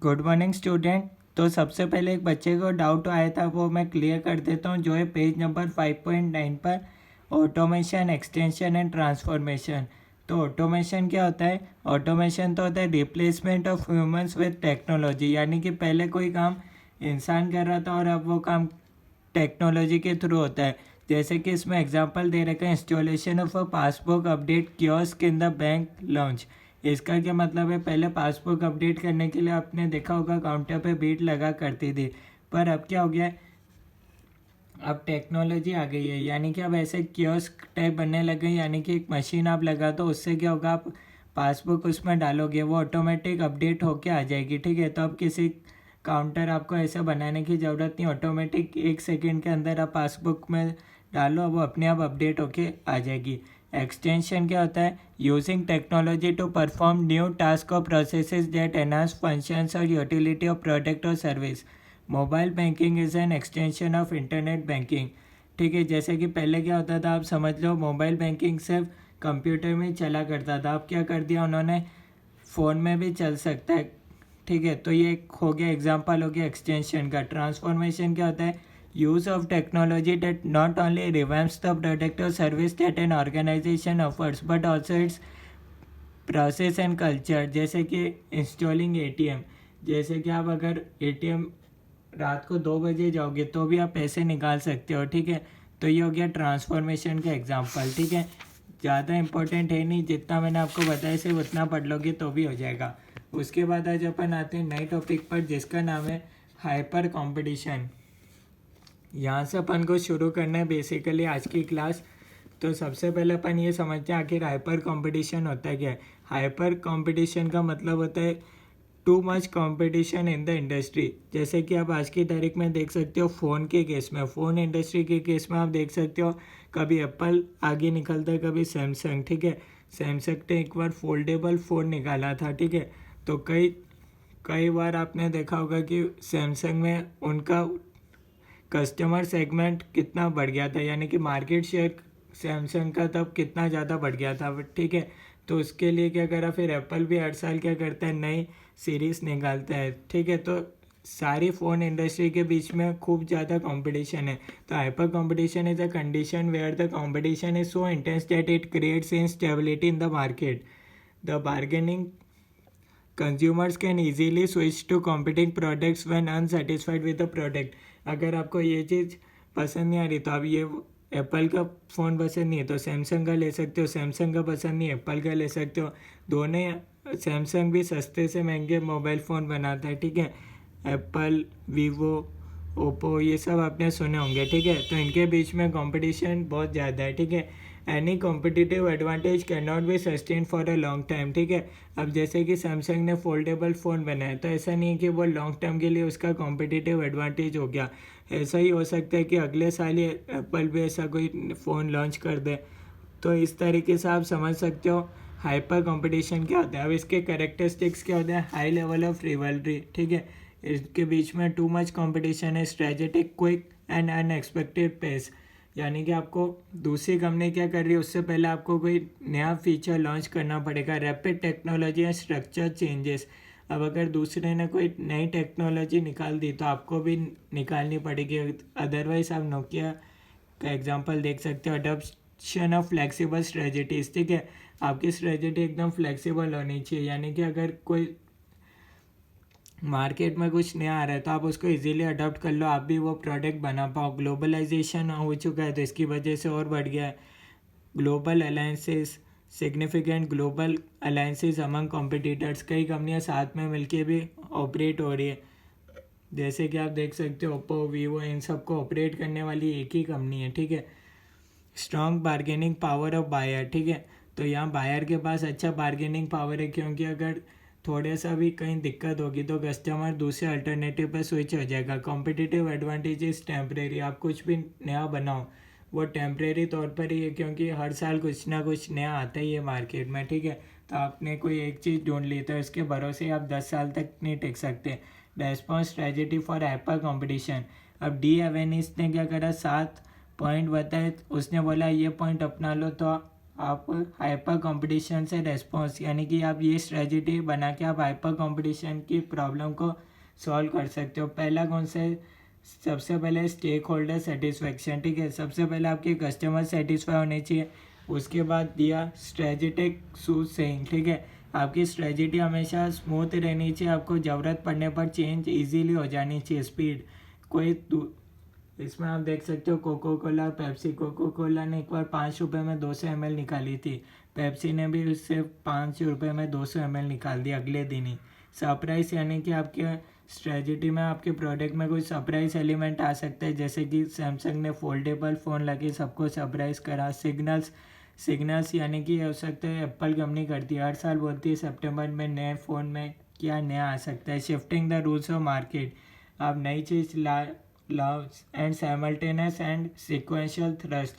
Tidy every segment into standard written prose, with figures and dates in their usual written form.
Good morning student. तो सबसे पहले एक बच्चे को डाउट आया था, वो मैं क्लियर कर देता हूँ, जो है पेज नंबर 5.9 पर ऑटोमेशन, एक्सटेंशन एंड ट्रांसफॉर्मेशन। तो ऑटोमेशन क्या होता है? ऑटोमेशन तो होता है replacement of humans with technology, यानी कि पहले कोई काम इंसान कर रहा था और अब वो काम टेक्नोलॉजी के थ्रू होता है। जैसे कि इसमें एग्जांपल दे रखा है, installation of a passbook update kiosk in the bank launch. इसका क्या मतलब है? पहले पासबुक अपडेट करने के लिए आपने देखा होगा काउंटर पे भीड़ लगा करती थी, पर अब क्या हो गया है? अब टेक्नोलॉजी आ गई है, यानी कि अब ऐसे कियोस्क टाइप बनने लग गए, यानी कि एक मशीन आप लगा दो, उससे क्या होगा, आप पासबुक उसमें डालोगे, वो ऑटोमेटिक अपडेट होके आ जाएगी। ठीक है, तो अब किसी काउंटर आपको ऐसा बनाने की ज़रूरत नहीं, ऑटोमेटिक 1 सेकेंड के अंदर आप पासबुक में डालो, वो अपने आप अपडेट होके आ जाएगी। एक्सटेंशन क्या होता है? Using technology to perform new task और प्रोसेसेस दैट एनहांस फंक्शंस और यूटिलिटी ऑफ प्रोडक्ट और service. Mobile banking is an extension of internet banking. ठीक है, जैसे कि पहले क्या होता था, आप समझ लो मोबाइल बैंकिंग सिर्फ कंप्यूटर में चला करता था, अब क्या कर दिया उन्होंने, फ़ोन में भी चल सकता है। ठीक है, तो ये हो गया एग्जांपल, हो गया एक्सटेंशन का। ट्रांसफॉर्मेशन क्या होता है? Use of technology that not only revamps the product और service that an organization offers but also its process and culture. जैसे कि इंस्टॉलिंग एटीएम, जैसे कि आप अगर एटीएम रात को 2 बजे जाओगे तो भी आप पैसे निकाल सकते हो। ठीक है, तो ये हो गया ट्रांसफॉर्मेशन का एग्जांपल। ठीक है, ज़्यादा इंपॉर्टेंट है नहीं, जितना मैंने आपको बताया सिर्फ उतना पढ़ लोगे तो भी हो जाएगा। उसके बाद आज अपन आते हैं नए टॉपिक पर, जिसका नाम है हाइपर कंपटीशन। यहाँ से अपन को शुरू करना है बेसिकली आज की क्लास। तो सबसे पहले अपन ये समझते हैं आखिर हाइपर कंपटीशन होता है क्या है। हाइपर कंपटीशन का मतलब होता है to much competition in the industry. जैसे कि आप आज की तारीख में देख सकते हो, फ़ोन के केस में, फ़ोन इंडस्ट्री के केस में आप देख सकते हो, कभी एप्पल आगे निकलता है, कभी सैमसंग। ठीक है, सैमसंग ने एक बार फोल्डेबल फ़ोन निकाला था। ठीक है, तो कई कई बार आपने देखा होगा कि सैमसंग में उनका कस्टमर सेगमेंट कितना बढ़ गया था, यानी कि मार्केट शेयर सैमसंग का तब कितना ज़्यादा बढ़ गया था। ठीक है, तो उसके लिए क्या करा, फिर एप्पल भी हर साल क्या करता है, नई सीरीज़ निकालता है। ठीक है, तो सारी फ़ोन इंडस्ट्री के बीच में खूब ज़्यादा कंपटीशन है। तो hyper competition is a condition where the competition is so intense that it creates instability in the market. The bargaining consumers can easily switch to competing products when unsatisfied with the product. अगर आपको ये चीज़ पसंद नहीं आ रही तो आप ये Apple का फ़ोन पसंद नहीं है तो सैमसंग का ले सकते हो, सैमसंग का पसंद नहीं है एप्पल का ले सकते हो। दोनों, सैमसंग भी सस्ते से महंगे मोबाइल फ़ोन बनाता है। ठीक है, एप्पल, वीवो, ओप्पो, ये सब आपने सुने होंगे। ठीक है, तो इनके बीच में कंपटीशन बहुत ज़्यादा है। ठीक है, any competitive advantage can not be sustain for a long time. ठीक है, अब जैसे कि सैमसंग ने फोल्डेबल फ़ोन बनाया, तो ऐसा नहीं है कि वो लॉन्ग टर्म के लिए उसका कॉम्पिटिटिव एडवांटेज हो गया। ऐसा ही हो सकता है कि अगले साल ही एप्पल भी ऐसा कोई फ़ोन लॉन्च कर दे। तो इस तरीके से आप समझ सकते हो हाइपर कंपटीशन क्या होता है। अब इसके कैरेक्टरिस्टिक्स क्या होते हैं? High level of rivalry. ठीक है, इसके बीच में टू मच कंपटीशन है, strategic, quick and unexpected pace. यानी कि आपको दूसरी कंपनी क्या कर रही है, उससे पहले आपको कोई नया फीचर लॉन्च करना पड़ेगा। Rapid technology and structure changes. अब अगर दूसरे ने कोई नई टेक्नोलॉजी निकाल दी तो आपको भी निकालनी पड़ेगी, अदरवाइज आप नोकिया का एग्जांपल देख सकते हो। Adoption of flexible strategies. ठीक है, आपकी स्ट्रेटजी एकदम फ्लेक्सिबल होनी चाहिए, यानी कि अगर कोई मार्केट में कुछ नया आ रहा है तो आप उसको इजीली अडॉप्ट कर लो, आप भी वो प्रोडक्ट बना पाओ। ग्लोबलाइजेशन हो चुका है तो इसकी वजह से और बढ़ गया है। Global alliances, significant global alliances among competitors, कई कंपनियां साथ में मिलके भी ऑपरेट हो रही है। जैसे कि आप देख सकते हो ओप्पो, वीवो, इन सबको ऑपरेट करने वाली एक ही कंपनी है। ठीक है, strong bargaining power of buyer. ठीक है, तो यहाँ बायर के पास अच्छा बार्गेनिंग पावर है, क्योंकि अगर थोड़े सा भी कहीं दिक्कत होगी तो कस्टमर दूसरे अल्टरनेटिव पर स्विच हो जाएगा। Competitive advantage is temporary. आप कुछ भी नया बनाओ वो टेम्परेरी तौर पर ही है, क्योंकि हर साल कुछ ना कुछ नया आता ही है मार्केट में। ठीक है, तो आपने कोई एक चीज़ ढूंढ ली तो इसके भरोसे आप 10 साल तक नहीं टिक सकते। Response strategy for hyper competition. अब डी एवेनिस ने क्या करा, 7 पॉइंट बताए, उसने बोला ये पॉइंट अपना लो तो आप हाइपर कंपटीशन से रेस्पॉन्स, यानी कि आप ये स्ट्रेटजी बना के आप हाइपर कंपटीशन की प्रॉब्लम को सॉल्व कर सकते हो। पहला कौन सा है? सबसे पहले स्टेक होल्डर सेटिस्फेक्शन, ठीक है। सबसे पहले आपके कस्टमर सेटिस्फाई होने चाहिए। उसके बाद दिया स्ट्रेटेजिक सूज सेइंग, ठीक है। आपकी स्ट्रेटजी हमेशा स्मूथ रहनी चाहिए, आपको ज़रूरत पड़ने पर चेंज इजीली हो जानी चाहिए, स्पीड कोई इसमें आप देख सकते हो Coca Cola, Pepsi. Coca Cola ने एक बार 5 रुपये में 200 ml निकाली थी, पेप्सी ने भी उससे 5 रुपये में 200 ml निकाल दी अगले दिन ही। सरप्राइज, यानी कि आपके स्ट्रेटजी में आपके प्रोडक्ट में कोई सरप्राइज एलिमेंट आ सकता है, जैसे कि सैमसंग ने फोल्डेबल फ़ोन लगे सबको सरप्राइज करा। सिग्नल्स यानी कि हो सकता है एप्पल कंपनी करती है, हर साल बोलती है सितंबर में नए फ़ोन में क्या नया आ सकता है। Shifting the rules of market, आप नई चीज़ love and simultaneous and sequential thrust,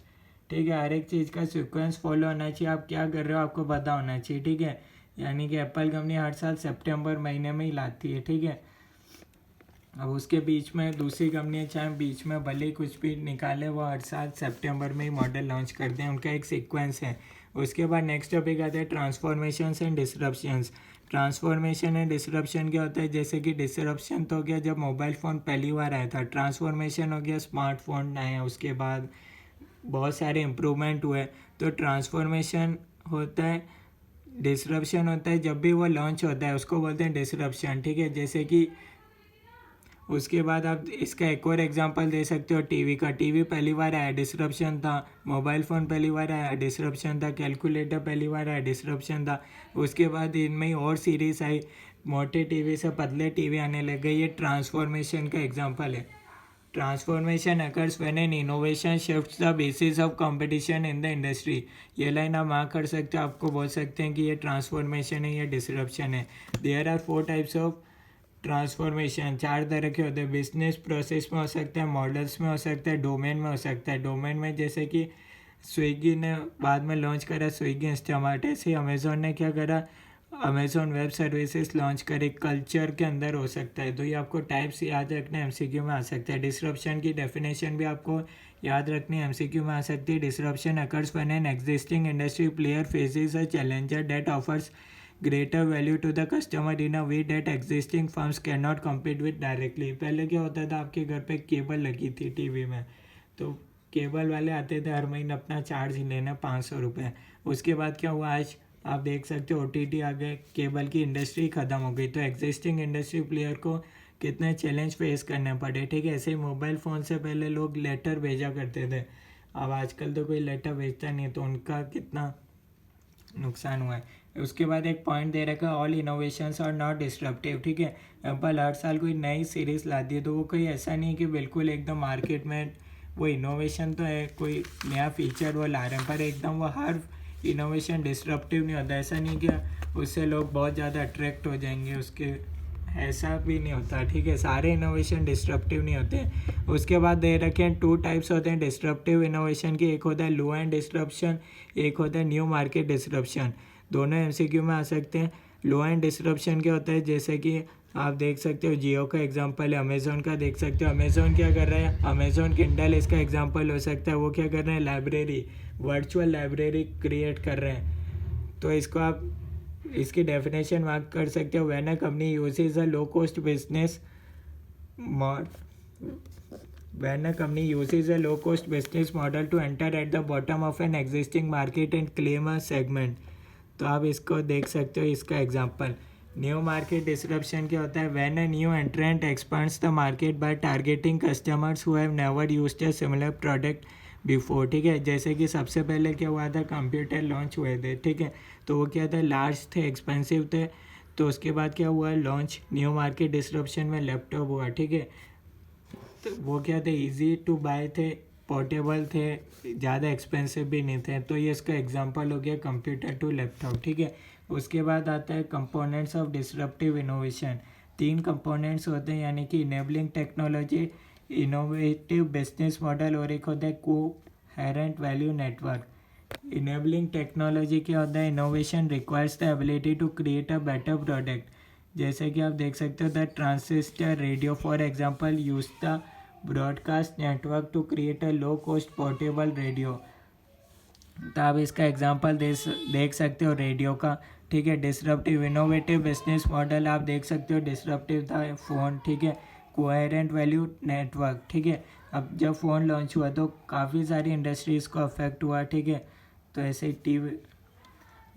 ठीक है। हर एक चीज़ का सीक्वेंस फॉलो होना चाहिए, आप क्या कर रहे हो आपको पता होना चाहिए, ठीक है। यानी कि एप्पल कंपनी हर साल सितंबर महीने में ही लाती है, ठीक है। अब उसके बीच में दूसरी कंपनियाँ चाहे बीच में भले ही कुछ भी निकाले, वो हर साल सितंबर में ही मॉडल लॉन्च करते हैं, उनका एक सीक्वेंस है। उसके बाद नेक्स्ट टॉपिक आता है transformations and disruptions. Transformation and disruption क्या होता है? जैसे कि डिसरप्शन तो हो गया जब मोबाइल फ़ोन पहली बार आया था, ट्रांसफॉर्मेशन हो गया स्मार्टफोन आया, उसके बाद बहुत सारे इम्प्रूवमेंट हुए। तो ट्रांसफॉर्मेशन होता है, डिसरप्शन होता है जब भी वो लॉन्च होता है, उसको बोलते हैं डिसरप्शन, ठीक है। जैसे कि उसके बाद आप इसका एक और एग्जांपल दे सकते हो टीवी का। टीवी पहली बार आया, डिसरप्शन था। मोबाइल फ़ोन पहली बार आया, डिसरप्शन था। कैलकुलेटर पहली बार आया, डिसरप्शन था। उसके बाद इनमें ही और सीरीज़ आई, मोटे टीवी से पतले टीवी आने लग गए, ये ट्रांसफॉर्मेशन का एग्जांपल है। Transformation occurs when an innovation shifts the basis of competition in the industry. ये लाइन आप मार्क कर सकते हो, आपको बोल सकते हैं कि ये ट्रांसफॉर्मेशन है या डिसरप्शन है। There are 4 types of transformation, 4 तरह के होते हैं। बिजनेस प्रोसेस में हो सकता है, मॉडल्स में हो सकता है, डोमेन में हो सकता है। डोमेन में जैसे कि स्विगी ने बाद में लॉन्च करा स्विगी इंस्टामार्ट, ऐसे अमेज़ोन ने क्या करा, अमेज़ोन वेब सर्विसेज लॉन्च करे। कल्चर के अंदर हो सकता है। तो ये आपको टाइप्स याद रखना, एमसीक्यू में आ सकता है। डिसरप्शन की डेफिनेशन भी आपको याद रखनी, एमसीक्यू में आ सकती है। Disruption occurs when an existing industry player faces a challenger that offers greater value to the customer in a way that existing firms cannot compete with directly। पहले क्या होता था, आपके घर पे केबल लगी थी टीवी में, तो केबल वाले आते थे हर महीने अपना चार्ज लेना 500 रुपये। उसके बाद क्या हुआ, आज आप देख सकते हो OTT आ गए, केबल की इंडस्ट्री ख़त्म हो गई। तो एग्जिस्टिंग इंडस्ट्री प्लेयर को कितने चैलेंज फेस करने पड़े, ठीक है। ऐसे ही मोबाइल फ़ोन से पहले लोग लेटर भेजा करते थे, अब आजकल तो कोई लेटर भेजता नहीं है, तो उनका कितना नुकसान हुआ है। उसके बाद एक पॉइंट दे रखा है, all innovations are not disruptive, ठीक है। एप्पल हर साल कोई नई सीरीज़ लाती है, तो वो कोई ऐसा नहीं कि बिल्कुल एकदम मार्केट में वो इनोवेशन तो है, कोई नया फीचर वो ला रहे हैं, पर एकदम वो हर इनोवेशन डिस्ट्रप्टिव नहीं होता। ऐसा नहीं कि उससे लोग बहुत ज़्यादा अट्रैक्ट हो जाएंगे, उसके ऐसा भी नहीं होता, ठीक है। सारे इनोवेशन डिस्ट्रप्टिव नहीं होते। उसके बाद दे रखे हैं 2 टाइप्स होते हैं डिस्ट्रप्टिव इनोवेशन के, एक होता है लो एंड डिस्ट्रप्शन, एक होता है न्यू मार्केट डिस्ट्रप्शन। दोनों एमसीक्यू में आ सकते हैं। लो एंड डिस्ट्रप्शन क्या होता है, जैसे कि आप देख सकते हो जियो का एग्जांपल है, अमेज़ोन का देख सकते हो। अमेज़ोन क्या कर रहा है, अमेज़ोन किंडल इसका एग्जांपल हो सकता है। वो क्या कर रहे हैं, लाइब्रेरी, वर्चुअल लाइब्रेरी क्रिएट कर रहे हैं। तो इसको आप इसकी डेफिनेशन मार्क कर सकते हो, when a company uses a low cost business when a company uses a low cost business model to enter at the bottom of an existing market and claim a segment। तो आप इसको देख सकते हो, इसका एग्जांपल। न्यू मार्केट डिसरप्शन क्या होता है, when a new entrant expands the market by targeting customers who have never used a similar product before, ठीक है। जैसे कि सबसे पहले क्या हुआ था, कंप्यूटर लॉन्च हुए थे, ठीक है। तो वो क्या था, लार्ज थे, एक्सपेंसिव थे। तो उसके बाद क्या हुआ, लॉन्च न्यू मार्केट डिसरप्शन में लैपटॉप हुआ, ठीक है। तो वो क्या थे, इजी टू बाय थे, पोर्टेबल थे, ज़्यादा एक्सपेंसिव भी नहीं थे। तो ये इसका एग्जांपल हो गया कंप्यूटर टू लैपटॉप, ठीक है। उसके बाद आता है components of disruptive innovation. 3 components होते हैं, यानी कि enabling technology, innovative business model, और एक होता है coherent value network. Enabling technology क्या होता है, innovation requires the ability to create a better product. जैसे कि आप देख सकते हो, the transistor radio for example use the broadcast network to create a low cost portable radio. तो आप इसका एग्जांपल देख सकते हो रेडियो का, ठीक है। डिसरप्टिव इनोवेटिव बिजनेस मॉडल आप देख सकते हो, डिसरप्टिव था फ़ोन, ठीक है। कोहेरेंट वैल्यू नेटवर्क, ठीक है। अब जब फ़ोन लॉन्च हुआ तो काफ़ी सारी इंडस्ट्रीज़ को अफेक्ट हुआ, ठीक है। तो ऐसे ही टीवी,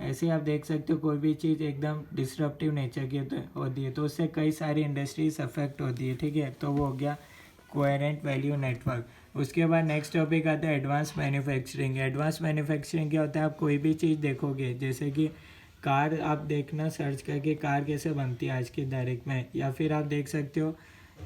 ऐसे आप देख सकते हो कोई भी चीज़ एकदम डिसरप्टिव नेचर की होती है तो उससे कई सारी इंडस्ट्रीज अफेक्ट होती है, ठीक है। तो वो हो गया कोहेरेंट वैल्यू नेटवर्क। उसके बाद नेक्स्ट टॉपिक आता है एडवांस मैन्युफैक्चरिंग। एडवांस मैन्युफैक्चरिंग क्या होता है, आप कोई भी चीज़ देखोगे, जैसे कि कार, आप देखना सर्च करके कार कैसे बनती है आज की तारीख में, या फिर आप देख सकते हो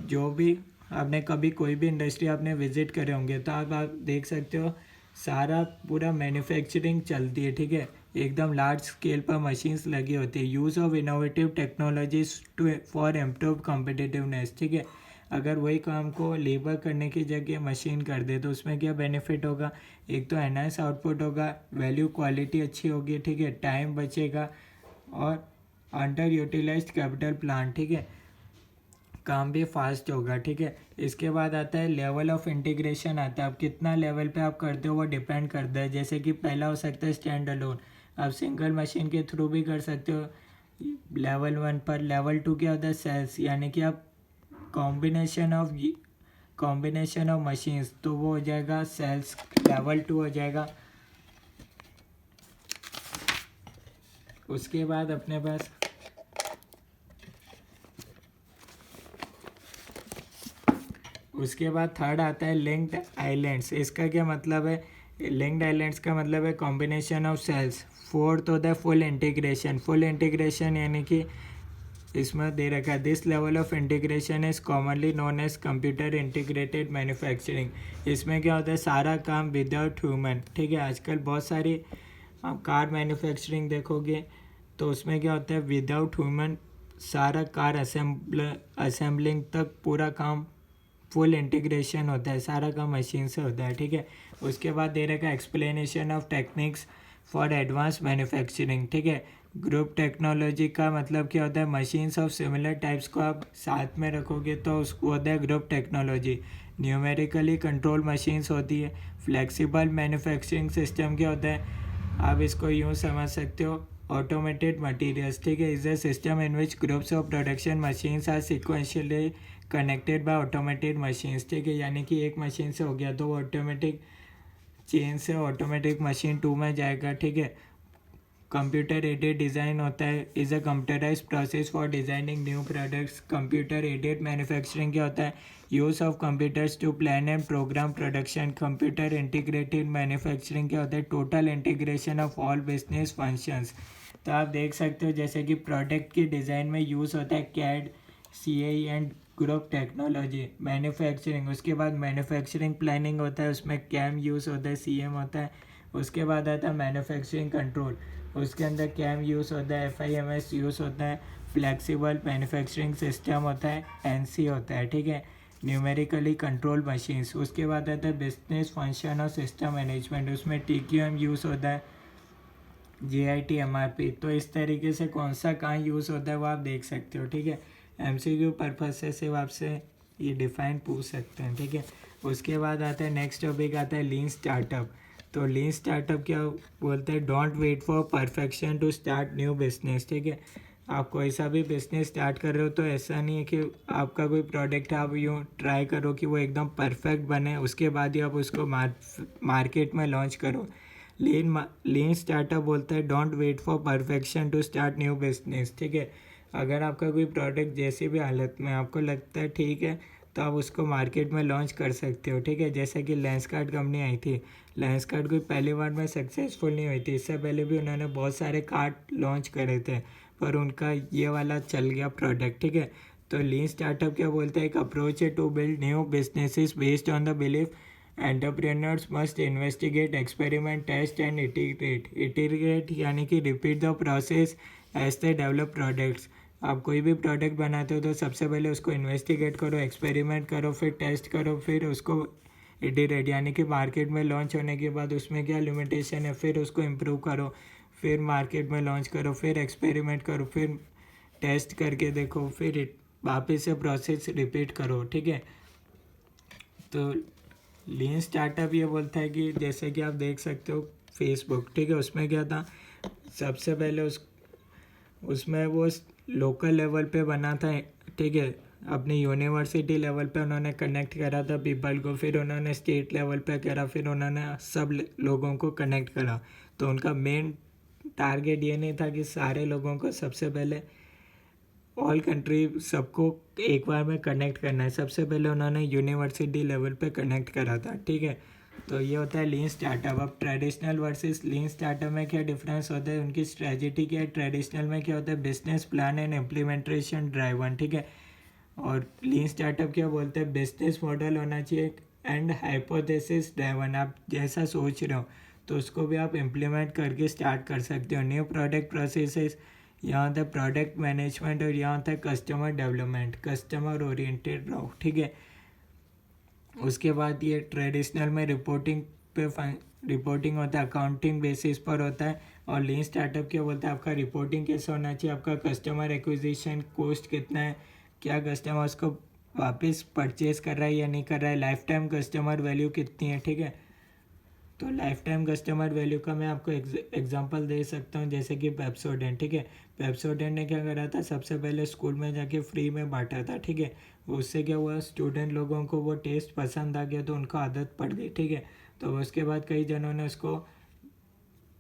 जो भी आपने कभी कोई भी इंडस्ट्री आपने विजिट करे होंगे तो आप देख सकते हो सारा पूरा मैन्युफैक्चरिंग चलती है, ठीक है। एकदम लार्ज स्केल पर मशीन्स लगी होती है। Use of innovative technologies to for improve competitiveness, ठीक है। अगर वही काम को लेबर करने की जगह मशीन कर दे तो उसमें क्या बेनिफिट होगा, एक तो एनहांस आउटपुट होगा, वैल्यू क्वालिटी अच्छी होगी, ठीक है, टाइम बचेगा और अंडर यूटिलाइज्ड कैपिटल प्लान, ठीक है, काम भी फास्ट होगा, ठीक है। इसके बाद आता है लेवल ऑफ इंटीग्रेशन आता है। अब कितना लेवल पे आप करते हो वो डिपेंड करता है। जैसे कि पहला हो सकता है स्टैंड अलोन, आप सिंगल मशीन के थ्रू भी कर सकते हो लेवल 1 पर। लेवल 2 क्या होता है, सेल्स, यानी कि आप कॉम्बिनेशन ऑफ मशीन्स, तो वो हो जाएगा सेल्स, लेवल 2 हो जाएगा। उसके बाद अपने पास उसके बाद थर्ड आता है लिंक्ड आइलैंड्स। इसका क्या मतलब है, लिंक्ड आइलैंड्स का मतलब है कॉम्बिनेशन ऑफ सेल्स। फोर्थ होता है फुल इंटीग्रेशन। फुल इंटीग्रेशन यानी कि इसमें दे रखा है this level of integration is commonly known as computer integrated manufacturing. इसमें क्या होता है, सारा काम विदाउट ह्यूमन, ठीक है। आजकल बहुत सारी आप कार मैन्युफैक्चरिंग देखोगे तो उसमें क्या होता है, विदाउट ह्यूमन सारा कार असेंबलिंग तक पूरा काम फुल इंटीग्रेशन होता है, सारा काम मशीन से होता है, ठीक है। उसके बाद दे रखा है explanation of techniques for advance manufacturing, ठीक है। ग्रुप टेक्नोलॉजी का मतलब क्या होता है, मशीन्स ऑफ सिमिलर टाइप्स को आप साथ में रखोगे तो उसको होता है group technology. Numerically control machines होती है। फ्लेक्सिबल मैन्युफैक्चरिंग सिस्टम क्या होता है, आप इसको यूँ समझ सकते हो ऑटोमेटेड मटीरियल्स, ठीक है, is a system in which groups of production machines are sequentially connected by automated machines, ठीक है। यानी कि एक मशीन से हो गया तो वो ऑटोमेटिक चेन से ऑटोमेटिक मशीन 2 में जाएगा, ठीक है। कंप्यूटर एडेड डिज़ाइन होता है, is a computerise process for designing new products. Computer aided manufacturing क्या होता है, use of computers to plan and program production. Computer integrated manufacturing क्या होता है, total integration of all business functions. तो आप देख सकते हो जैसे कि प्रोडक्ट की डिज़ाइन में यूज़ होता है CAD, CAE and group technology. Manufacturing, उसके बाद मैन्युफैक्चरिंग प्लानिंग होता है, उसमें कैम यूज़ होता है, CM होता है। उसके बाद आता है मैन्युफैक्चरिंग कंट्रोल, उसके अंदर कैम यूज़ होता है, FIMS यूज़ होता है, फ्लेक्सिबल मैन्युफैक्चरिंग सिस्टम होता है, NC होता है, ठीक है, न्यूमेरिकली कंट्रोल मशीन्स। उसके बाद आता है बिजनेस फंक्शन और सिस्टम मैनेजमेंट, उसमें TQM यूज़ होता है, JIT MRP। तो इस तरीके से कौन सा कहाँ यूज़ होता है वो आप देख सकते हो, ठीक है। MCQ पर्पज से सिर्फ आपसे ये डिफाइन पूछ सकते हैं, ठीक है। उसके बाद आता है नेक्स्ट टॉपिक आता है लीन स्टार्टअप। तो लीन स्टार्टअप क्या बोलते हैं, don't wait for perfection to start new business, ठीक है। आप कोई सा भी बिजनेस स्टार्ट कर रहे हो तो ऐसा नहीं है कि आपका कोई प्रोडक्ट है आप यूँ ट्राई करो कि वो एकदम परफेक्ट बने उसके बाद ही आप उसको मार्केट में लॉन्च करो। लीन स्टार्टअप बोलता है don't wait for perfection to start new business, ठीक है। अगर आपका कोई प्रोडक्ट जैसी भी हालत में आपको लगता है ठीक है तो आप उसको मार्केट में लॉन्च कर सकते हो, ठीक है। जैसे कि लेंसकार्ट कंपनी आई थी, लेंसकार्ट कोई पहली बार में सक्सेसफुल नहीं हुई थी, इससे पहले भी उन्होंने बहुत सारे कार्ट लॉन्च करे थे पर उनका ये वाला चल गया प्रोडक्ट, ठीक है। तो लीन स्टार्टअप क्या बोलते हैं, एक अप्रोच है to build new businesses based on the belief entrepreneurs must investigate, experiment, test and integrate यानी कि repeat the process as they develop products. आप कोई भी प्रोडक्ट बनाते हो तो सबसे पहले उसको इन्वेस्टिगेट करो, एक्सपेरिमेंट करो, फिर टेस्ट करो, फिर उसको इटीरेट यानी कि मार्केट में लॉन्च होने के बाद उसमें क्या लिमिटेशन है फिर उसको इम्प्रूव करो, फिर मार्केट में लॉन्च करो, फिर एक्सपेरिमेंट करो, फिर टेस्ट करके देखो, फिर वापस से प्रोसेस रिपीट करो, ठीक है। तो लीन स्टार्टअप ये बोलता है कि जैसे कि आप देख सकते हो फेसबुक, ठीक है। उसमें क्या था, सबसे पहले उसमें वो लोकल लेवल पे बना था, ठीक है। अपनी यूनिवर्सिटी लेवल पे उन्होंने कनेक्ट करा था पीपल को, फिर उन्होंने स्टेट लेवल पे करा, फिर उन्होंने सब लोगों को कनेक्ट करा। तो उनका मेन टारगेट ये नहीं था कि सारे लोगों को सबसे पहले ऑल कंट्री सबको एक बार में कनेक्ट करना है, सबसे पहले उन्होंने यूनिवर्सिटी लेवल पे कनेक्ट करा था, ठीक है। तो ये होता है लीन स्टार्टअप। अब ट्रेडिशनल वर्सेस लीन स्टार्टअप में क्या डिफरेंस होता है, उनकी स्ट्रेटजी क्या है। ट्रेडिशनल में क्या होता है, business plan and implementation driven, ठीक है। और लीन स्टार्टअप क्या बोलते हैं, बिजनेस मॉडल होना चाहिए एंड हाइपोथेसिस ड्राइवन। आप जैसा सोच रहे हो तो उसको भी आप इम्प्लीमेंट करके स्टार्ट कर सकते हो। न्यू प्रोडक्ट प्रोसेसेस, यहाँ होता है प्रोडक्ट मैनेजमेंट, और यहाँ होता है कस्टमर डेवलपमेंट, कस्टमर ओरिएंटेड रहो, ठीक है। उसके बाद ये ट्रेडिशनल में रिपोर्टिंग पे रिपोर्टिंग होता है, अकाउंटिंग बेसिस पर होता है। और लीन स्टार्टअप क्या बोलता है, आपका रिपोर्टिंग कैसे होना चाहिए, आपका कस्टमर एक्विजिशन कॉस्ट कितना है, क्या कस्टमर उसको वापस परचेज कर रहा है या नहीं कर रहा है, लाइफ टाइम कस्टमर वैल्यू कितनी है, ठीक है। तो लाइफ टाइम कस्टमर वैल्यू का मैं आपको एग्जांपल दे सकता हूँ, जैसे कि पेप्सोडेंट, ठीक है। पेप्सोडेंट ने क्या करा था, सबसे पहले स्कूल में जाके फ्री में बांटा था, ठीक है। उससे क्या हुआ, स्टूडेंट लोगों को वो टेस्ट पसंद आ गया, तो उनको आदत पड़ गई, ठीक है। तो उसके बाद कई जनों ने उसको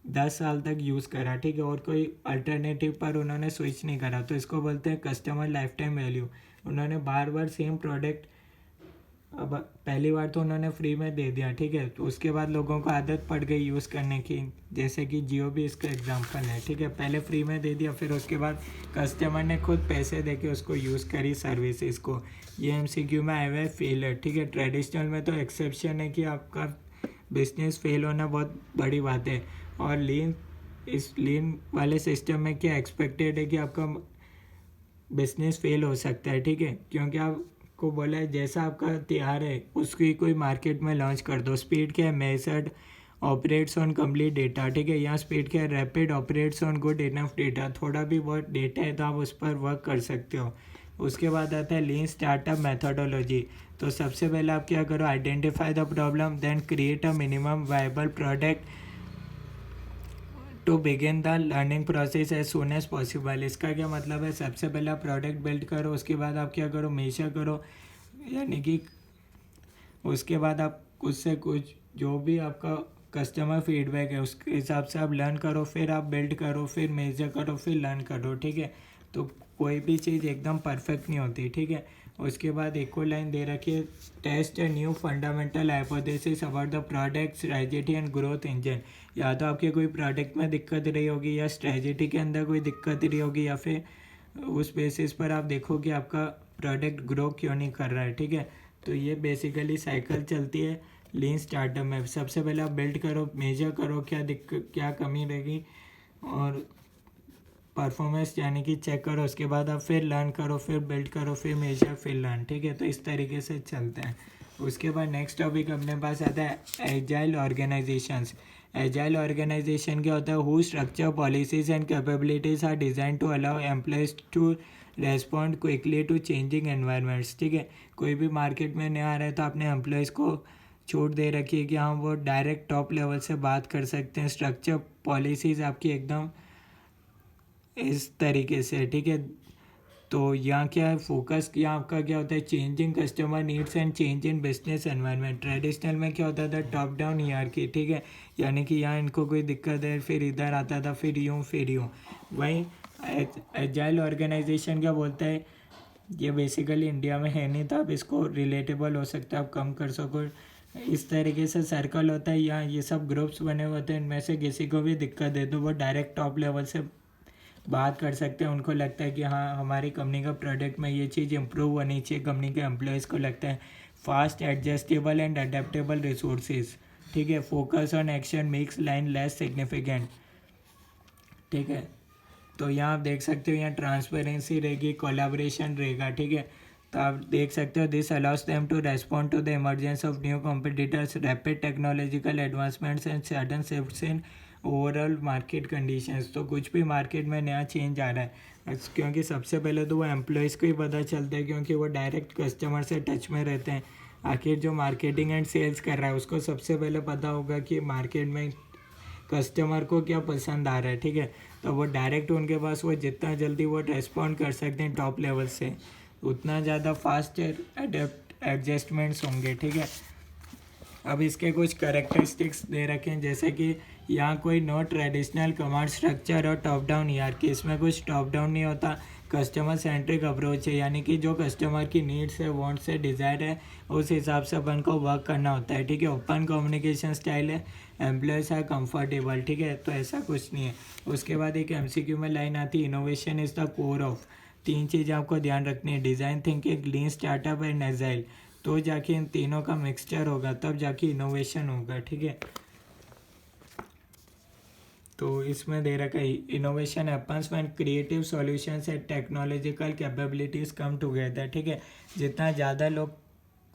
10 साल तक यूज़ करा, ठीक है, और कोई अल्टरनेटिव पर उन्होंने स्विच नहीं करा। तो इसको बोलते हैं कस्टमर लाइफ टाइम वैल्यू। उन्होंने बार बार सेम प्रोडक्ट, अब पहली बार तो उन्होंने फ्री में दे दिया, ठीक है, तो उसके बाद लोगों को आदत पड़ गई यूज़ करने की, जैसे कि जियो भी इसका एग्जांपल है, ठीक है। पहले फ्री में दे दिया, फिर उसके बाद कस्टमर ने खुद पैसे दे के उसको यूज़ करी सर्विसेज को। ये एमसीक्यू में आए हुए फेलियर, ठीक है। ट्रेडिशनल में तो एक्सेप्शन है कि आपका बिजनेस फेल होना बहुत बड़ी बात है, और इस लीन वाले सिस्टम में क्या एक्सपेक्टेड है कि आपका बिजनेस फेल हो सकता है, ठीक है, क्योंकि आपको बोला है जैसा आपका तैयार है उसकी कोई मार्केट में लॉन्च कर दो। स्पीड क्या है, measured operates on complete data, ठीक है। यहाँ स्पीड क्या है, rapid operates on good enough data. थोड़ा भी बहुत डेटा है तो आप उस पर वर्क कर सकते हो। उसके बाद आता है लीन स्टार्टअप मेथोडोलॉजी। तो सबसे पहले आप क्या करो, identify the problem, then create a minimum viable product to begin the learning process as soon as possible. इसका क्या मतलब है, सबसे पहले आप प्रोडक्ट बिल्ड करो, उसके बाद आप क्या करो, मेजर करो, यानी कि उसके बाद आप उससे कुछ जो भी आपका कस्टमर फीडबैक है उसके हिसाब से आप लर्न करो, फिर आप बिल्ड करो, फिर मेजर करो, फिर लर्न करो, ठीक है। तो कोई भी चीज़ एकदम परफेक्ट नहीं होती, ठीक है। उसके बाद एक और लाइन दे रखी है, test a new fundamental hypothesis about the product strategy and growth engine. या तो आपके कोई प्रोडक्ट में दिक्कत रही होगी, या स्ट्रेटजी के अंदर कोई दिक्कत रही होगी, या फिर उस बेसिस पर आप देखो कि आपका प्रोडक्ट ग्रो क्यों नहीं कर रहा है, ठीक है। तो ये बेसिकली साइकिल चलती है लीन स्टार्टअप में। सबसे पहले आप बिल्ड करो, मेजर करो क्या दिक्कत क्या कमी रहेगी, और परफॉर्मेंस यानी कि चेक करो, उसके बाद आप फिर लर्न करो, फिर बिल्ड करो, फिर मेजर, फिर लर्न, ठीक है। तो इस तरीके से चलते हैं। उसके बाद नेक्स्ट टॉपिक अपने पास आता है एजाइल ऑर्गेनाइजेशंस। एजाइल ऑर्गेनाइजेशन क्या होता है, who structure policies and capabilities are design to allow employees to respond quickly to changing environments, ठीक है। कोई भी मार्केट में नहीं आ रहा है तो अपने एम्प्लॉयज़ को छूट दे रखी है कि हाँ वो डायरेक्ट टॉप लेवल से बात कर सकते हैं। स्ट्रक्चर पॉलिसीज़ आपकी एकदम इस तरीके से, ठीक है। तो यहाँ क्या है, फोकस यहाँ आपका क्या होता है, changing customer needs and change in business environment. Traditional में क्या होता था, टॉप डाउन हियरार्की, ठीक है, यानी कि यहाँ इनको कोई दिक्कत है फिर इधर आता था, फिर यूँ फिर यूँ। वहीं एजाइल ऑर्गेनाइजेशन क्या बोलता है, ये बेसिकली इंडिया में है नहीं, तो आप इसको रिलेटेबल हो सकता है, आप कम कर सको। इस तरीके से सर्कल होता है, यहाँ ये सब ग्रुप्स बने हुए होते हैं, इनमें से किसी को भी दिक्कत है तो वो डायरेक्ट टॉप लेवल से बात कर सकते हैं। उनको लगता है कि हाँ हमारी कंपनी का प्रोडक्ट में ये चीज़ इम्प्रूव होनी चाहिए। कंपनी के एम्प्लॉयज़ को लगता है fast adjustable and adaptable resources, ठीक है। Focus on action makes line less significant, ठीक है। तो यहाँ आप देख सकते हो, यहाँ ट्रांसपेरेंसी रहेगी, कोलैबोरेशन रहेगा, ठीक है। तो आप देख सकते हो, this allows them to respond to the emergence of new competitors, rapid technological advancements and sudden shifts in overall market conditions. तो कुछ भी मार्केट में नया चेंज आ रहा है, क्योंकि सबसे पहले तो वो एम्प्लॉयज़ को ही पता चलता है, क्योंकि वो डायरेक्ट कस्टमर से टच में रहते हैं। आखिर जो मार्केटिंग एंड सेल्स कर रहा है उसको सबसे पहले पता होगा कि मार्केट में कस्टमर को क्या पसंद आ रहा है, ठीक है। तो वो डायरेक्ट उनके पास वो जितना जल्दी वो रेस्पॉन्ड कर सकते हैं टॉप लेवल से, उतना ज़्यादा फास्ट एडजस्टमेंट्स होंगे, ठीक है। अब इसके कुछ करेक्टरिस्टिक्स दे रखे हैं, जैसे कि यहाँ कोई नो ट्रेडिशनल कमांड स्ट्रक्चर और टॉप डाउन ईआरकी, इसमें कुछ टॉप डाउन नहीं होता, कस्टमर सेंट्रिक अप्रोच है, यानी कि जो कस्टमर की नीड्स है, वांट्स है, डिज़ायर है, उस हिसाब से अपन को वर्क करना होता है, ठीक है। ओपन कम्युनिकेशन स्टाइल है, एम्प्लॉयज़ है कंफर्टेबल, ठीक है। तो ऐसा कुछ नहीं है। उसके बाद एक एमसीक्यू में लाइन आती है, innovation is the core of. 3 चीज़ आपको ध्यान रखनी है, design thinking, lean startup and agile. तो जाके इन तीनों का मिक्सचर होगा, तब जाके इनोवेशन होगा, ठीक है। तो इसमें दे रखा है innovation happens when creative solutions and technological capabilities come together, ठीक है। जितना ज़्यादा लोग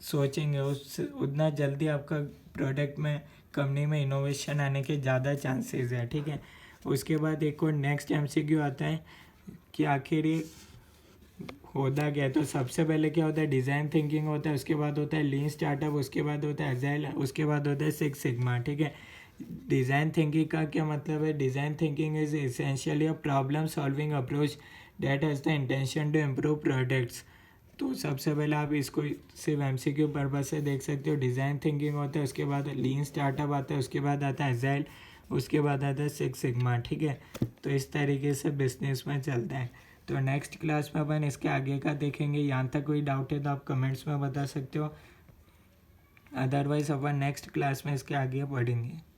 सोचेंगे उस उतना जल्दी आपका प्रोडक्ट में, कंपनी में इनोवेशन आने के ज़्यादा चांसेस है, ठीक है। उसके बाद एक और नेक्स्ट एमसीक्यू आता है कि आखिर ये होता क्या है। तो सबसे पहले क्या होता है, डिज़ाइन थिंकिंग होता है, उसके बाद होता है लीन स्टार्टअप, उसके बाद होता है एजाइल, उसके बाद होता है सिक्स सिग्मा, ठीक है। डिज़ाइन थिंकिंग का क्या मतलब है, design thinking is essentially a problem solving approach that has the intention to improve products. तो सबसे पहले आप इसको सिर्फ एमसीक्यू पर्पज से देख सकते हो। डिज़ाइन थिंकिंग होता है, उसके बाद लीन स्टार्टअप आता है, उसके बाद आता है एजाइल, उसके बाद आता है सिक्स सिग्मा, ठीक है। तो इस तरीके से बिजनेस में चलता है। तो नेक्स्ट क्लास में अपन इसके आगे का देखेंगे। यहाँ तक कोई डाउट है तो आप कमेंट्स में बता सकते हो, अदरवाइज अपन नेक्स्ट क्लास में इसके आगे पढ़ेंगे।